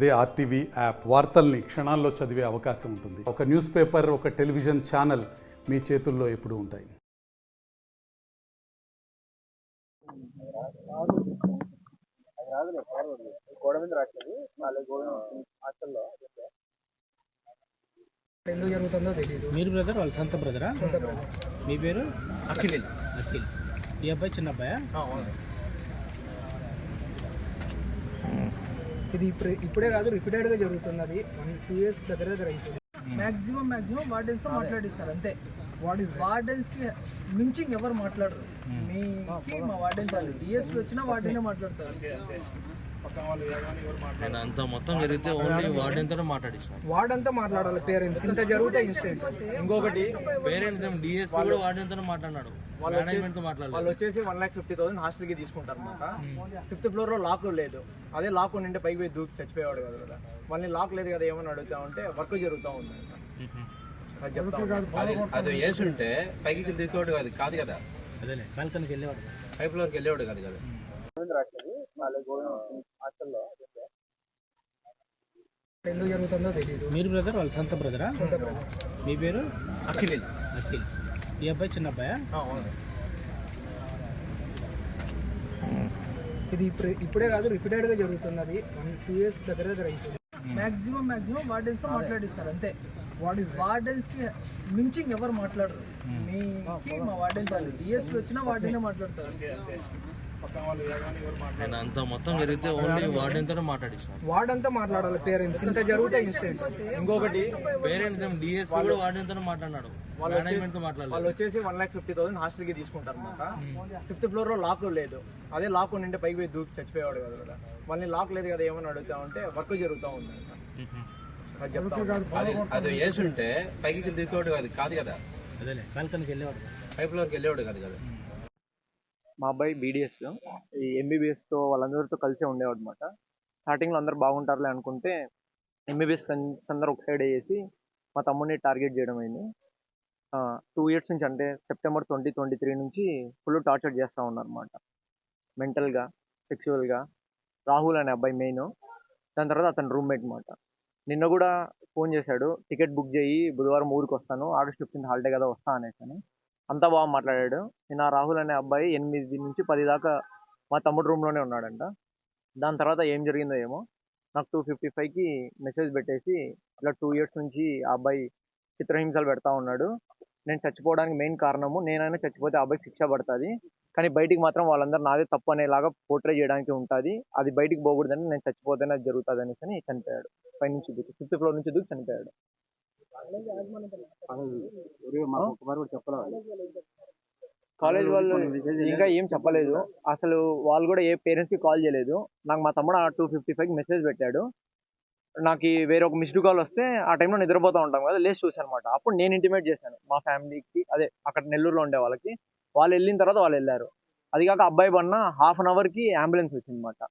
అదే RTV app వార్తల్ని క్షణాల్లో చదివే అవకాశం ఉంటుంది. ఒక న్యూస్ పేపర్, ఒక టెలివిజన్ ఛానల్ మీ చేతుల్లో ఎప్పుడూ ఉంటాయి. ఎందుకు జరుగుతుందో తెలియదు. మీరు బ్రదర్, వాళ్ళ సొంత బ్రదరా? సొంత బ్రదర్. మీ పేరు? అఖిల్. అఖిల్. ఈ అబ్బాయి చిన్న అబ్బాయా? ఇది ఇప్పుడే కాదు, రిపీటెడ్గా జరుగుతుంది. అది 1-2 years దగ్గర అవుతుంది. మ్యాక్సిమం వార్డెన్స్తో మాట్లాడిస్తారు అంతే. వార్డెన్స్కి మించి ఎవరు మాట్లాడరు. మీకి మా వార్డెన్స్ వాళ్ళు డిఎస్పీ వచ్చినా వార్డెనే మాట్లాడతారు. అంతా మొత్తం జరిగితే ఓన్లీ వార్డెన్తో మాట్లాడిస్తాను. వార్డెన్తో మాట్లాడాలి. పేరెంట్స్ ఇంత జరిగితే ఇన్సిడెంట్. ఇంకొకటి పేరెంట్స్ డిఎస్పీ కూడా వార్డెన్తో మాట్లాడినాడు. వాళ్ళు వచ్చేసి 1,50,000 హాస్టల్కి తీసుకుంటారు అనమాట. 5th floor లో లాక్ లేదు. అదే లాక్ ఉంటే పైకి పోయి దూకి చచ్చిపోయేవాడు కదా. వాళ్ళని లాక్ లేదు కదా, ఏమని అడుగుతా ఉంటే వర్క్ జరుగుతూ ఉంది. అది వేసి ఉంటే పైకి తీసుకోవడం కాదు కదా, అదే బాల్కనీకి వెళ్ళేవాడు, 5th floor వెళ్ళేవాడు కాదు కదా. ఎందుకు జరుగుతుందో తెలియదు. మీరు బ్రదర్, వాళ్ళ సొంత బ్రదరా? సొంత బ్రదర్. మీ పేరు? అఖిల్. అఖిల్. ఈ అబ్బాయి చిన్న అబ్బాయా? ఇది ఇప్పుడే కాదు, రిపీటెడ్గా జరుగుతుంది. అది 1-2 years దగ్గర అవుతుంది. మ్యాక్సిమం వార్డెన్స్తో మాట్లాడిస్తారు అంతే. వార్డెన్స్కి మించి ఎవరు మాట్లాడరు. మీకి మా వార్డెన్స్ వాళ్ళు డిఎస్పీ వచ్చినా వార్డెనే మాట్లాడతారు. అంతా మొత్తం జరిగితే ఓన్లీ వార్డెన్తో మాట్లాడిస్తాను. వార్డెన్తో మాట్లాడాలి. పేరెంట్స్ ఇంత జరిగితే ఇన్సిడెంట్. ఇంకొకటి పేరెంట్స్ డిఎస్పీ కూడా వార్డెన్తో మాట్లాడినాడు. వాళ్ళు వచ్చేసి 1,50,000 హాస్టల్కి తీసుకుంటారు అనమాట. 5th floor లో లాక్ లేదు. అదే లాక్ ఉంటే పైకి పోయి దూకి చచ్చిపోయేవాడు కదా. వాళ్ళని లాక్ లేదు కదా, ఏమని అడుగుతా ఉంటే వర్క్ జరుగుతూ ఉంది. అది వేసి ఉంటే పైకి తీసుకోవడం కాదు కదా, అదే బాల్కనీకి వెళ్ళేవాడు, 5th floor వెళ్ళేవాడు కాదు కదా. మా అబ్బాయి బీడిఎస్ ఈ ఎంబీబీఎస్తో వాళ్ళందరితో కలిసే ఉండేవాడు అనమాట. స్టార్టింగ్లో అందరు బాగుంటారులే అనుకుంటే ఎంబీబీఎస్ ఫ్రెండ్స్ అందరూ ఒక సైడ్ వేసి మా తమ్ముడిని టార్గెట్ చేయడం అయింది. 2 years నుంచి, అంటే September 2023 నుంచి ఫుల్ టార్చర్ చేస్తూ ఉన్నారన్నమాట. మెంటల్గా, సెక్చువల్గా. రాహుల్ అనే అబ్బాయి మెయిన్. దాని తర్వాత అతని రూమ్మేట్ అనమాట. నిన్న కూడా ఫోన్ చేశాడు, టికెట్ బుక్ చేయి, బుధవారం ఊరికి వస్తాను, August 15 హాలిడే కదా వస్తా అనేసి. అంతా బాగా మాట్లాడాడు. నిన్న రాహుల్ అనే అబ్బాయి 8 నుంచి 10 దాకా మా తమ్ముడు రూమ్లోనే ఉన్నాడంట. దాని తర్వాత ఏం జరిగిందో ఏమో, నాకు 2:55కి మెసేజ్ పెట్టేసి ఇలా 2 years నుంచి ఆ అబ్బాయి చిత్రహింసలు పెడతా ఉన్నాడు, నేను చచ్చిపోవడానికి మెయిన్ కారణము, నేనైనా చచ్చిపోతే ఆ అబ్బాయికి శిక్ష పడుతుంది, కానీ బయటికి మాత్రం వాళ్ళందరూ నాదే తప్పు అనేలాగా పోర్ట్రే చేయడానికి ఉంటుంది, అది బయటికి పోకూడదని, నేను చచ్చిపోతేనే అది జరుగుతుంది అనేసి చనిపోయాడు. 5th floor నుంచి దూకి చనిపోయాడు. కాలేజ్ వాళ్ళు ఇంకా ఏం చెప్పలేదు అసలు. వాళ్ళు కూడా ఏ పేరెంట్స్కి కాల్ చేయలేదు. నాకు మా తమ్ముడు 2:55కి మెసేజ్ పెట్టాడు. నాకు వేరే ఒక మిస్డ్ కాల్ వస్తే ఆ టైంలో నిద్రపోతూ ఉంటాం కదా, లేచి చూసాను అనమాట. అప్పుడు నేను ఇంటిమేట్ చేశాను మా ఫ్యామిలీకి, అదే అక్కడ నెల్లూరులో ఉండే వాళ్ళకి. వాళ్ళు వెళ్ళిన తర్వాత వాళ్ళు వెళ్ళారు. అది కాక అబ్బాయి పడిన 1/2 hourకి అంబులెన్స్ వచ్చింది అనమాట.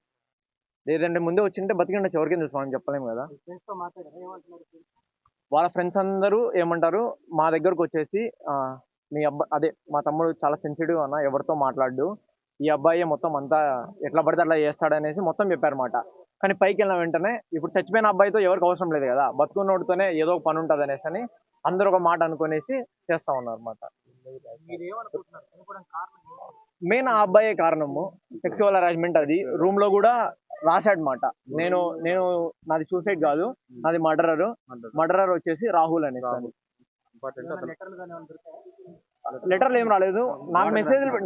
లేదంటే ముందే వచ్చింటే బతికిండొచ్చు, ఎవరికేం తెలుసు, మనం చెప్పలేము కదా. వాళ్ళ ఫ్రెండ్స్ అందరూ ఏమంటారు, మా దగ్గరకు వచ్చేసి మీ అబ్బాయి, అదే మా తమ్ముడు చాలా సెన్సిటివ్ అన్న, ఎవరితో మాట్లాడు, ఈ అబ్బాయి మొత్తం అంతా ఎట్లా పడితే అట్లా చేస్తాడనేసి మొత్తం చెప్పారన్నమాట. కానీ పైకి వెళ్ళిన వెంటనే ఇప్పుడు చచ్చిపోయిన అబ్బాయితో ఎవరికి అవసరం లేదు కదా, బతుకున్నోడితోనే ఏదో ఒక పని ఉంటుంది అనేసి అని అందరూ ఒక మాట అనుకునేసి చేస్తూ ఉన్నారు అన్నమాట. మెయిన్ ఆ అబ్బాయే కారణము, సెక్సువల్ హరాస్మెంట్. అది రూమ్ లో కూడా రాశాడనమాట. నేను నాది సూసైడ్ కాదు, నాది మర్డరర్ వచ్చేసి రాహుల్ అనేసి. లెటర్లు ఏం రాలేదు,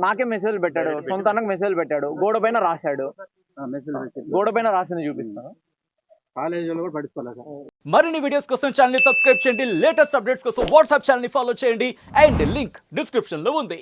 నాకే మెసేజ్ పెట్టాడు, సొంతానికి మెసేజ్ పెట్టాడు, గోడ పైన రాశాడు. గోడ పైన రాసింది చూపిస్తాను. కాలేజీలో కూడా పడుకోలేదు. మరిన్ని వీడియోస్ కోసం ఛానల్ ని సబ్స్క్రైబ్ చేయండి, లేటెస్ట్ అప్డేట్స్ కోసం వాట్సాప్ ఛానల్ ని ఫాలో చేయండి, అండ్ లింక్ డిస్క్రిప్షన్ లో ఉంది.